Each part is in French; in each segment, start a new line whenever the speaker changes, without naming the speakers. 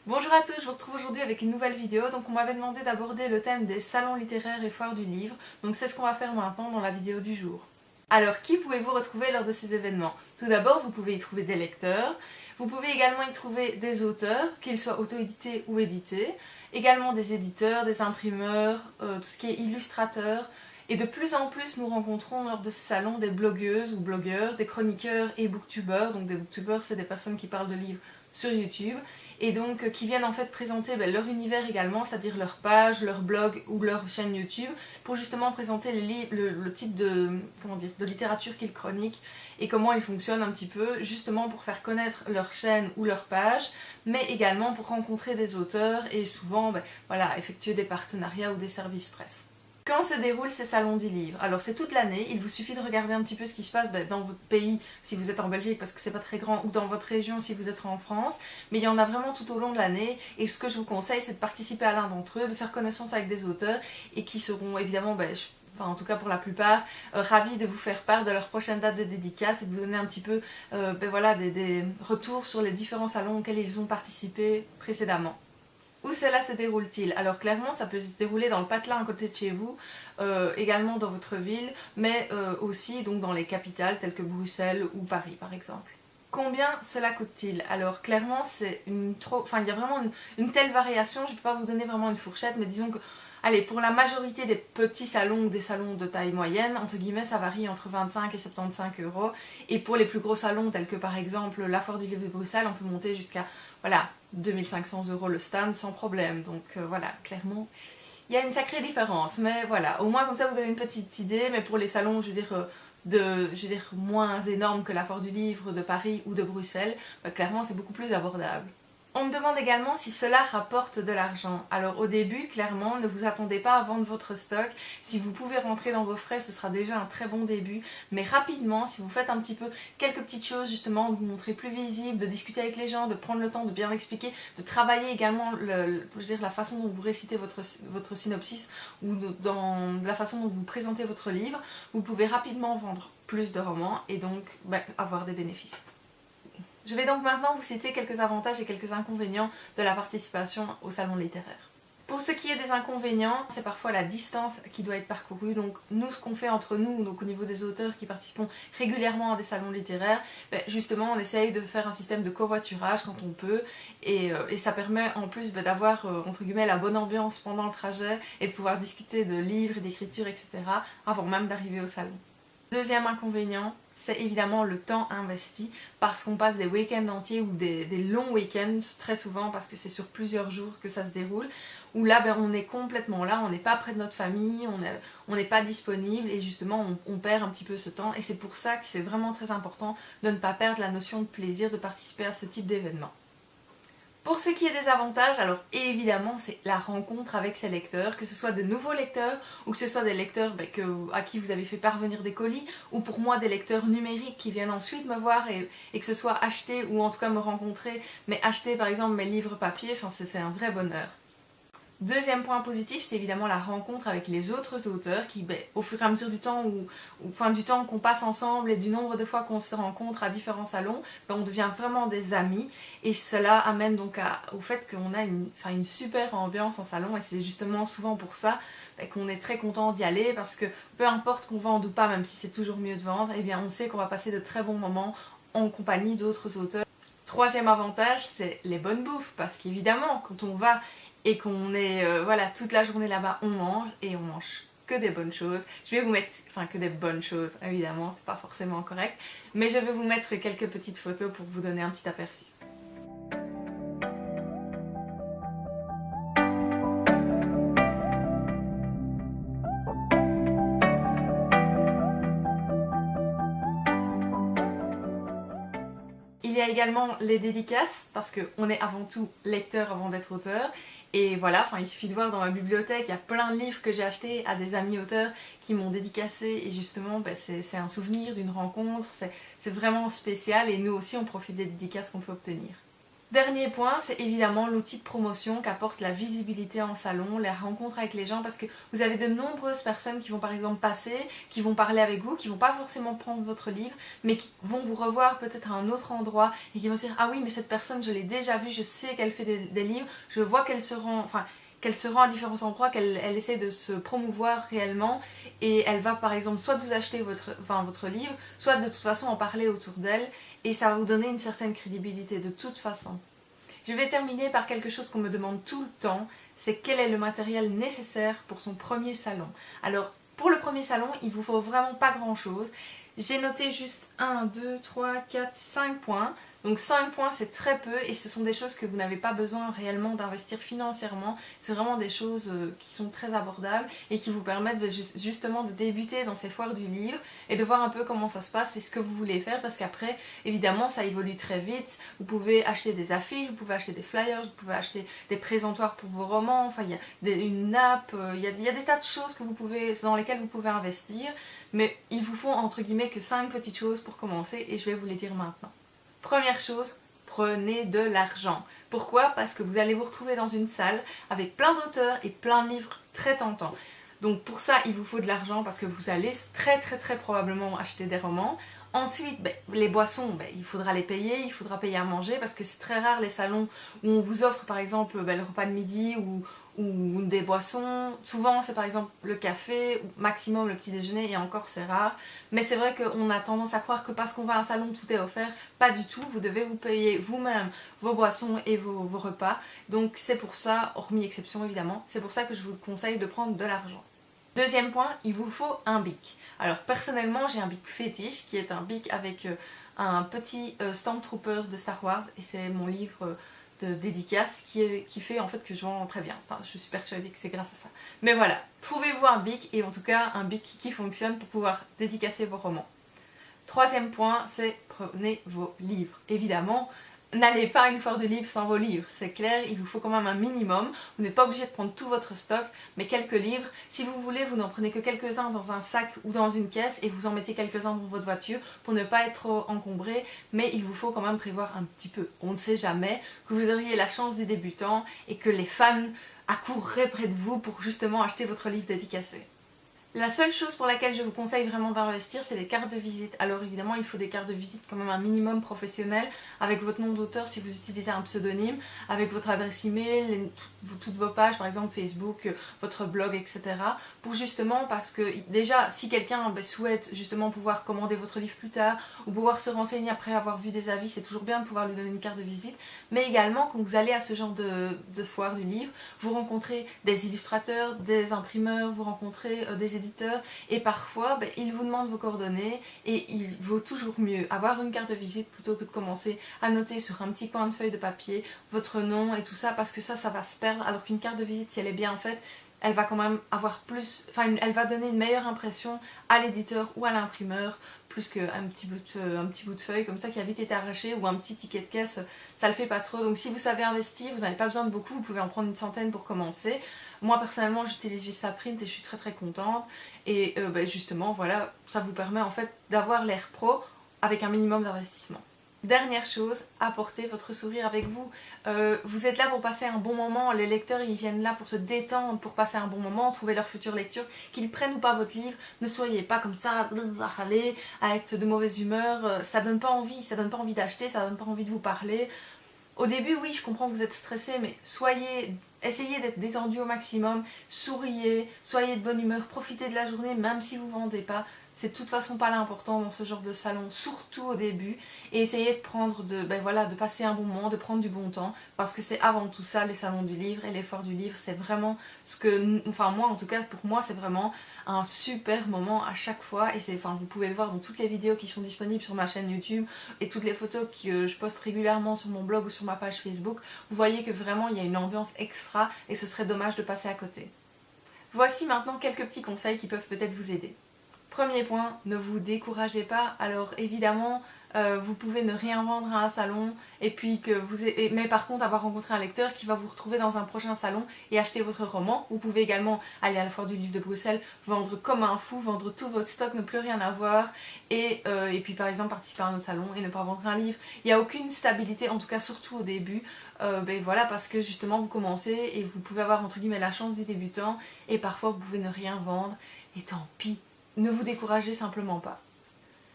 Bonjour à tous, je vous retrouve aujourd'hui avec une nouvelle vidéo. Donc on m'avait demandé d'aborder le thème des salons littéraires et foires du livre, donc c'est ce qu'on va faire maintenant dans la vidéo du jour. Alors qui pouvez-vous retrouver lors de ces événements? Tout d'abord, vous pouvez y trouver des lecteurs, vous pouvez également y trouver des auteurs, qu'ils soient auto-édités ou édités, également des éditeurs, des imprimeurs, tout ce qui est illustrateur. Et de plus en plus, nous rencontrons lors de ces salons des blogueuses ou blogueurs, des chroniqueurs et booktubeurs. Donc des booktubeurs, c'est des personnes qui parlent de livres sur YouTube et donc qui viennent en fait présenter leur univers également, c'est-à-dire leur page, leur blog ou leur chaîne YouTube pour justement présenter le type de, de littérature qu'ils chroniquent et comment ils fonctionnent un petit peu, justement pour faire connaître leur chaîne ou leur page, mais également pour rencontrer des auteurs et souvent voilà, effectuer des partenariats ou des services presse. Quand se déroulent ces salons du livre? Alors c'est toute l'année, il vous suffit de regarder un petit peu ce qui se passe dans votre pays si vous êtes en Belgique parce que c'est pas très grand, ou dans votre région si vous êtes en France, mais il y en a vraiment tout au long de l'année et ce que je vous conseille c'est de participer à l'un d'entre eux, de faire connaissance avec des auteurs et qui seront évidemment, enfin en tout cas pour la plupart, ravis de vous faire part de leur prochaine date de dédicace et de vous donner un petit peu voilà, des retours sur les différents salons auxquels ils ont participé précédemment. Où cela se déroule-t-il? Alors clairement ça peut se dérouler dans le patelin à côté de chez vous, également dans votre ville, mais aussi donc dans les capitales telles que Bruxelles ou Paris par exemple. Combien cela coûte-t-il? Alors clairement c'est il y a vraiment une telle variation, je ne peux pas vous donner vraiment une fourchette, mais disons que allez, pour la majorité des petits salons ou des salons de taille moyenne, entre guillemets, ça varie entre 25 et 75 euros. Et pour les plus gros salons, tels que par exemple la Foire du Livre de Bruxelles, on peut monter jusqu'à, voilà, 2500 euros le stand sans problème. Donc voilà, clairement, il y a une sacrée différence. Mais voilà, au moins comme ça vous avez une petite idée. Mais pour les salons, je veux dire, moins énormes que la Foire du Livre de Paris ou de Bruxelles, clairement c'est beaucoup plus abordable. On me demande également si cela rapporte de l'argent. Alors au début, clairement, ne vous attendez pas à vendre votre stock. Si vous pouvez rentrer dans vos frais, ce sera déjà un très bon début. Mais rapidement, si vous faites un petit peu quelques petites choses, justement, de vous montrer plus visible, de discuter avec les gens, de prendre le temps de bien expliquer, de travailler également la façon dont vous récitez votre synopsis ou dans la façon dont vous présentez votre livre, vous pouvez rapidement vendre plus de romans et donc avoir des bénéfices. Je vais donc maintenant vous citer quelques avantages et quelques inconvénients de la participation au salon littéraire. Pour ce qui est des inconvénients, c'est parfois la distance qui doit être parcourue. Donc nous, ce qu'on fait entre nous, donc au niveau des auteurs qui participent régulièrement à des salons littéraires, justement on essaye de faire un système de covoiturage quand on peut et ça permet en plus d'avoir entre guillemets la bonne ambiance pendant le trajet et de pouvoir discuter de livres et d'écriture, etc. avant même d'arriver au salon. Deuxième inconvénient, c'est évidemment le temps investi parce qu'on passe des week-ends entiers ou des longs week-ends très souvent parce que c'est sur plusieurs jours que ça se déroule où là on est complètement là, on n'est pas près de notre famille, on n'est pas disponible et justement on perd un petit peu ce temps et c'est pour ça que c'est vraiment très important de ne pas perdre la notion de plaisir de participer à ce type d'événement. Pour ce qui est des avantages, alors évidemment c'est la rencontre avec ses lecteurs, que ce soit de nouveaux lecteurs ou que ce soit des lecteurs à qui vous avez fait parvenir des colis ou pour moi des lecteurs numériques qui viennent ensuite me voir et que ce soit acheter ou en tout cas me rencontrer, mais acheter par exemple mes livres papier, enfin c'est un vrai bonheur. Deuxième point positif, c'est évidemment la rencontre avec les autres auteurs qui, au fur et à mesure du temps du temps qu'on passe ensemble et du nombre de fois qu'on se rencontre à différents salons, on devient vraiment des amis et cela amène donc au fait qu'on a une super ambiance en salon et c'est justement souvent pour ça qu'on est très content d'y aller parce que peu importe qu'on vende ou pas, même si c'est toujours mieux de vendre, eh bien on sait qu'on va passer de très bons moments en compagnie d'autres auteurs. Troisième avantage, c'est les bonnes bouffes parce qu'évidemment quand on va et qu'on est voilà, toute la journée là-bas, on mange et on mange que des bonnes choses. Je vais vous mettre, que des bonnes choses, évidemment, c'est pas forcément correct, mais je vais vous mettre quelques petites photos pour vous donner un petit aperçu. Il y a également les dédicaces, parce qu'on est avant tout lecteur avant d'être auteur. Et voilà, il suffit de voir dans ma bibliothèque, il y a plein de livres que j'ai achetés à des amis auteurs qui m'ont dédicacé. Et justement, c'est un souvenir d'une rencontre, c'est vraiment spécial. Et nous aussi, on profite des dédicaces qu'on peut obtenir. Dernier point, c'est évidemment l'outil de promotion qu'apporte la visibilité en salon, les rencontres avec les gens, parce que vous avez de nombreuses personnes qui vont par exemple passer, qui vont parler avec vous, qui vont pas forcément prendre votre livre, mais qui vont vous revoir peut-être à un autre endroit et qui vont se dire ah oui mais cette personne je l'ai déjà vue, je sais qu'elle fait des livres, je vois qu'elle se rend, qu'elle se rend à différents endroits, qu'elle essaie de se promouvoir réellement et elle va par exemple soit vous acheter votre livre, soit de toute façon en parler autour d'elle et ça va vous donner une certaine crédibilité de toute façon. Je vais terminer par quelque chose qu'on me demande tout le temps, c'est quel est le matériel nécessaire pour son premier salon. Alors pour le premier salon, il vous faut vraiment pas grand chose. J'ai noté juste 1, 2, 3, 4, 5 points. Donc 5 points c'est très peu et ce sont des choses que vous n'avez pas besoin réellement d'investir financièrement. C'est vraiment des choses qui sont très abordables et qui vous permettent justement de débuter dans ces foires du livre et de voir un peu comment ça se passe et ce que vous voulez faire parce qu'après évidemment ça évolue très vite. Vous pouvez acheter des affiches, vous pouvez acheter des flyers, vous pouvez acheter des présentoirs pour vos romans, enfin il y a une nappe, il y a des tas de choses que dans lesquelles vous pouvez investir mais il vous faut entre guillemets que 5 petites choses pour commencer et je vais vous les dire maintenant. Première chose, prenez de l'argent. Pourquoi? Parce que vous allez vous retrouver dans une salle avec plein d'auteurs et plein de livres très tentants. Donc pour ça, il vous faut de l'argent parce que vous allez très probablement acheter des romans. Ensuite, les boissons, il faudra les payer, il faudra payer à manger parce que c'est très rare les salons où on vous offre par exemple le repas de midi ou des boissons. Souvent c'est par exemple le café, ou maximum le petit déjeuner et encore c'est rare. Mais c'est vrai qu'on a tendance à croire que parce qu'on va à un salon tout est offert. Pas du tout, vous devez vous payer vous-même vos boissons et vos repas. Donc c'est pour ça, hormis exception évidemment, c'est pour ça que je vous conseille de prendre de l'argent. Deuxième point, il vous faut un bic. Alors personnellement j'ai un bic fétiche qui est un bic avec un petit Stormtrooper de Star Wars et c'est mon livre de dédicace qui fait en fait que je vends très bien. Enfin, je suis persuadée que c'est grâce à ça. Mais voilà, trouvez-vous un bic et en tout cas un bic qui fonctionne pour pouvoir dédicacer vos romans. Troisième point, c'est prenez vos livres. Évidemment, n'allez pas à une foire de livres sans vos livres, c'est clair, il vous faut quand même un minimum. Vous n'êtes pas obligé de prendre tout votre stock, mais quelques livres. Si vous voulez, vous n'en prenez que quelques-uns dans un sac ou dans une caisse et vous en mettez quelques-uns dans votre voiture pour ne pas être trop encombré, mais il vous faut quand même prévoir un petit peu. On ne sait jamais que vous auriez la chance du débutant et que les fans accourraient près de vous pour justement acheter votre livre dédicacé. La seule chose pour laquelle je vous conseille vraiment d'investir, c'est les cartes de visite. Alors évidemment, il faut des cartes de visite quand même un minimum professionnel, avec votre nom d'auteur si vous utilisez un pseudonyme, avec votre adresse email, toutes vos pages, par exemple Facebook, votre blog, etc. Pour justement, parce que déjà, si quelqu'un souhaite justement pouvoir commander votre livre plus tard, ou pouvoir se renseigner après avoir vu des avis, c'est toujours bien de pouvoir lui donner une carte de visite. Mais également, quand vous allez à ce genre de foire du livre, vous rencontrez des illustrateurs, des imprimeurs, vous rencontrez des éditeurs et parfois ils vous demandent vos coordonnées et il vaut toujours mieux avoir une carte de visite plutôt que de commencer à noter sur un petit coin de feuille de papier votre nom et tout ça parce que ça va se perdre alors qu'une carte de visite si elle est bien faite elle va quand même avoir plus, elle va donner une meilleure impression à l'éditeur ou à l'imprimeur plus qu'un petit bout de feuille comme ça qui a vite été arraché ou un petit ticket de caisse, ça le fait pas trop. Donc si vous savez investir, vous n'avez pas besoin de beaucoup, vous pouvez en prendre une centaine pour commencer. Moi personnellement j'utilise Vistaprint et je suis très contente et justement voilà, ça vous permet en fait d'avoir l'air pro avec un minimum d'investissement. Dernière chose, apportez votre sourire avec vous. Vous êtes là pour passer un bon moment, les lecteurs ils viennent là pour se détendre, pour passer un bon moment, trouver leur future lecture, qu'ils prennent ou pas votre livre, ne soyez pas comme ça, à être de mauvaise humeur, ça donne pas envie d'acheter, ça donne pas envie de vous parler. Au début oui je comprends que vous êtes stressé mais essayez d'être détendu au maximum, souriez, soyez de bonne humeur, profitez de la journée même si vous ne vendez pas. C'est de toute façon pas l'important dans ce genre de salon, surtout au début. Et essayez de prendre de passer un bon moment, de prendre du bon temps. Parce que c'est avant tout ça les salons du livre et les foires du livre. C'est vraiment ce que, moi en tout cas pour moi c'est vraiment un super moment à chaque fois. Et vous pouvez le voir dans toutes les vidéos qui sont disponibles sur ma chaîne YouTube et toutes les photos que je poste régulièrement sur mon blog ou sur ma page Facebook. Vous voyez que vraiment il y a une ambiance extra et ce serait dommage de passer à côté. Voici maintenant quelques petits conseils qui peuvent peut-être vous aider. Premier point, ne vous découragez pas. Alors évidemment, vous pouvez ne rien vendre à un salon et puis que mais par contre avoir rencontré un lecteur qui va vous retrouver dans un prochain salon et acheter votre roman. Vous pouvez également aller à la foire du livre de Bruxelles, vendre comme un fou, vendre tout votre stock, ne plus rien avoir et puis par exemple participer à un autre salon et ne pas vendre un livre. Il n'y a aucune stabilité, en tout cas surtout au début, voilà, parce que justement vous commencez et vous pouvez avoir entre guillemets la chance du débutant et parfois vous pouvez ne rien vendre et tant pis, ne vous découragez simplement pas.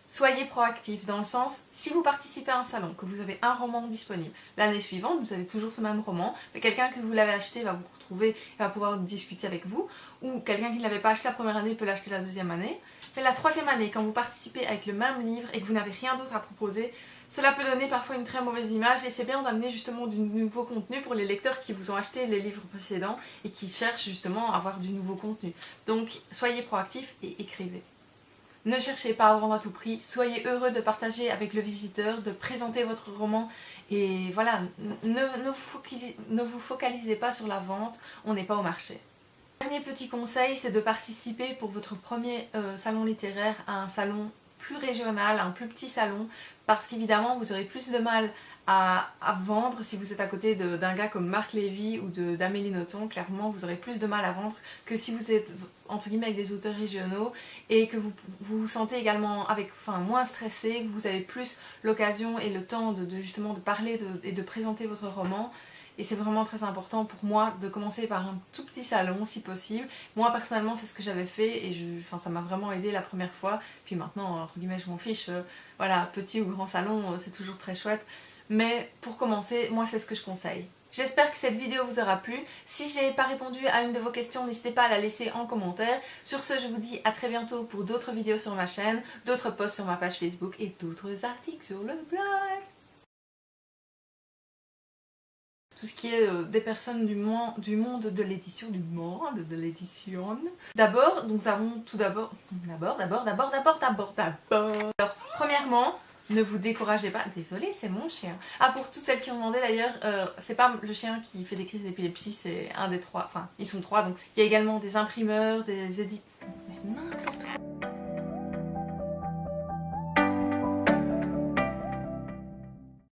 Soyez proactif dans le sens, si vous participez à un salon, que vous avez un roman disponible, l'année suivante vous avez toujours ce même roman, mais quelqu'un que vous l'avez acheté va vous retrouver et va pouvoir discuter avec vous, ou quelqu'un qui ne l'avait pas acheté la première année peut l'acheter la deuxième année. Mais la troisième année, quand vous participez avec le même livre et que vous n'avez rien d'autre à proposer, cela peut donner parfois une très mauvaise image et c'est bien d'amener justement du nouveau contenu pour les lecteurs qui vous ont acheté les livres précédents et qui cherchent justement à avoir du nouveau contenu. Donc soyez proactifs et écrivez. Ne cherchez pas à vendre à tout prix, soyez heureux de partager avec le visiteur, de présenter votre roman et voilà, ne vous focalisez pas sur la vente, on n'est pas au marché. Dernier petit conseil, c'est de participer pour votre premier salon littéraire à un salon plus régional, un plus petit salon, parce qu'évidemment vous aurez plus de mal à vendre si vous êtes à côté d'un gars comme Marc Lévy ou d'Amélie Nothomb. Clairement vous aurez plus de mal à vendre que si vous êtes entre guillemets avec des auteurs régionaux et que vous vous sentez également moins stressé, que vous avez plus l'occasion et le temps justement de parler et de présenter votre roman. Et c'est vraiment très important pour moi de commencer par un tout petit salon si possible. Moi personnellement c'est ce que j'avais fait et ça m'a vraiment aidé la première fois. Puis maintenant entre guillemets je m'en fiche, voilà, petit ou grand salon c'est toujours très chouette. Mais pour commencer, moi c'est ce que je conseille. J'espère que cette vidéo vous aura plu. Si je n'ai pas répondu à une de vos questions, n'hésitez pas à la laisser en commentaire. Sur ce, je vous dis à très bientôt pour d'autres vidéos sur ma chaîne, d'autres posts sur ma page Facebook et d'autres articles sur le blog. Tout ce qui est des personnes du monde de l'édition, D'abord, nous avons tout d'abord... Alors, premièrement, ne vous découragez pas. Désolée, c'est mon chien. Ah, pour toutes celles qui ont demandé d'ailleurs, c'est pas le chien qui fait des crises d'épilepsie, c'est un des trois. Enfin, ils sont trois, donc il y a également des imprimeurs, des éditeurs.